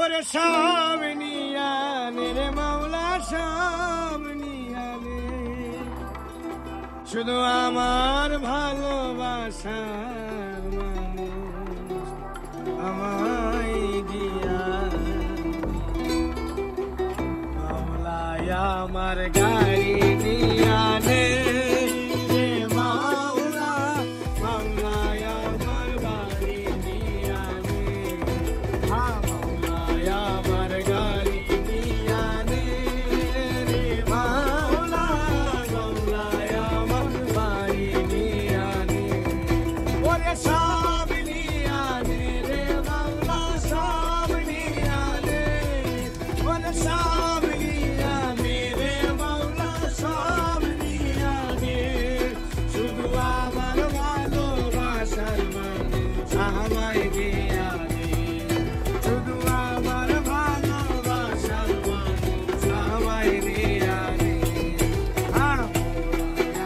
ওরে সব নিয়ানে রে মাওলা সব নিয়ানে, শুধু আমার ভালোবাসার মানুষ আমায় দিয়া। মাওলায় আমার গাড়ি নিয়ানে রে মাওলা, মাওলায় আমার বাড়ি নিয়ানে, মাওলায় আমার গাড়ি নিয়ানে রে মাওলা, মাওলায় আমার বাড়ি নিয়ানে। ওরে সব নিয়ানে রে মাওলা সব নিয়ানে, ওরে সব নিয়ানে রে মাওলা সব নিয়ানে, শুধু আমার ভালোবাসার মানুষ আমায় দিয়ানে, শুধু আমার ভালোবাসার মানুষ আমায় দিয়ানে।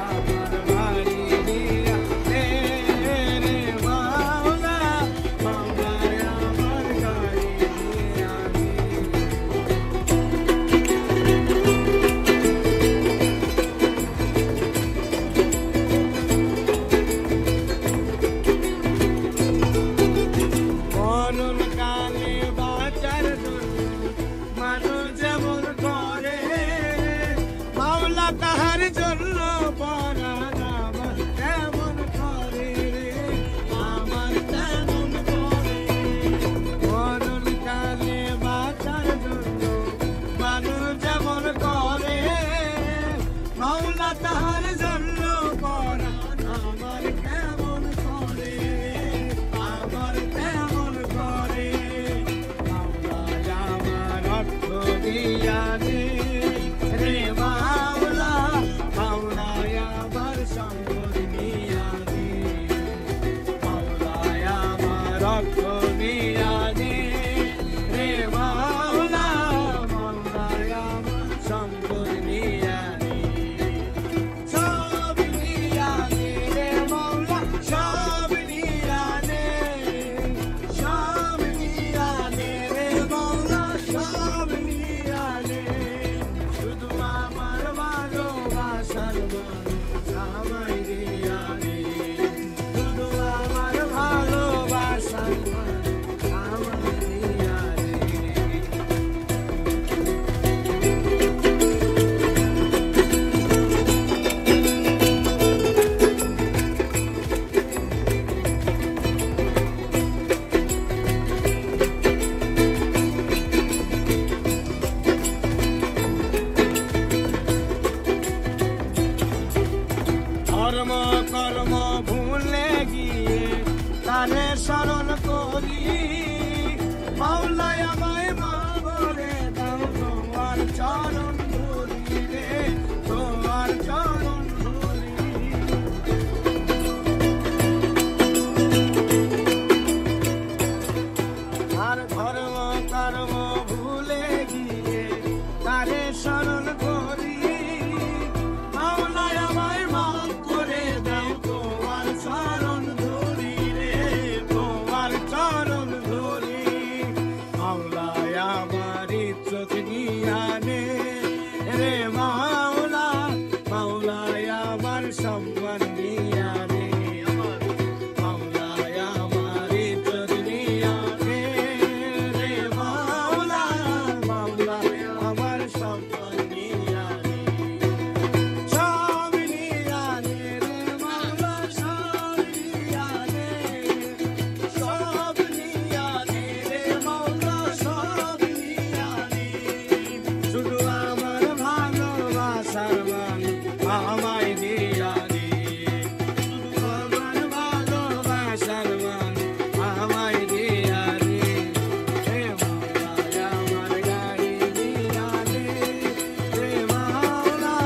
আমার বাড়ি নিয়ানে রে মাওলা, মাওলায় আমার গাড়ি নিয়ানে। মরণ কালে বাঁচার জন্য মানুষ যেমন করে, মাওলা তাহার জন্য পরাণ আমার তেমন করে রে, আমার তেমন করে। মরণ কালে বাঁচার জন্য মানুষ যেমন করে, মাওলা তাহার জন্য পরাণ আমার কেমন করে, আমার তেমন করে। মাওলায় আমার অর্থ দিয়ানে রে মাওলা, মাওলায় আমার সম্পদ নিয়ানে, মাওলায় আমার অর্থ দিয়ানে রে মাওলা, মাওলায় আমার সম্পদ নিয়ানে। সব নিয়ানে রে মাওলা সব নিয়ানে, সব নিয়ানে রে মাওলা সব নিয়ানে, শুধু আমার ভালোবাসার মানুষ আমায় দিয়ানে, শুধু আমার ভালোবাসার মানুষ আমায় দিয়ানে। ধর্ম কর্ম ভুলে গিয়ে তারে স্মরণ করি, মাওলায় আমায় মাফ করে দাও, তোমার চরণ ধরি রে, তোমার চরণ ধরি। আর ধর্ম কর্ম ভুলে গিয়ে তারে স্মরণ করি, মাওলায় আমায় মাফ করে দাও, তোমার চরণ ধরি রে, তোমার চরণ ধরি। মাওলায় আমার ইজ্জত নিয়ানে রে মাওলা, মাওলায় আমার সম্মান নিয়ানে, মাওলায় আমার ইজ্জত নিয়ানে রে মাওলা, মাওলায় আমার সম্মান নিয়ানে। সব নিয়ানে রে মাওলা সব নিয়ানে, সব নিয়ানে রে মাওলা সব নিয়ানে, শুধু আমার ভালোবাসার মানুষ আমায় দিয়ানে, শুধু আমার ভালোবাসার মানুষ আমায় দিয়ানে। রে মাওলায় আমার গাড়ি নিয়ানে রে মাওলা,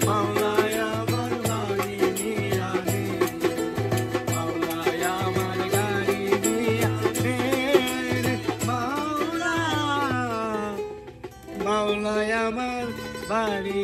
মাওলায় আমার বাড়ি নিয়ানে, মাওলায় আমার গাড়ি নিয়ানে রে মাওলা, মাওলায় আমার বাড়ি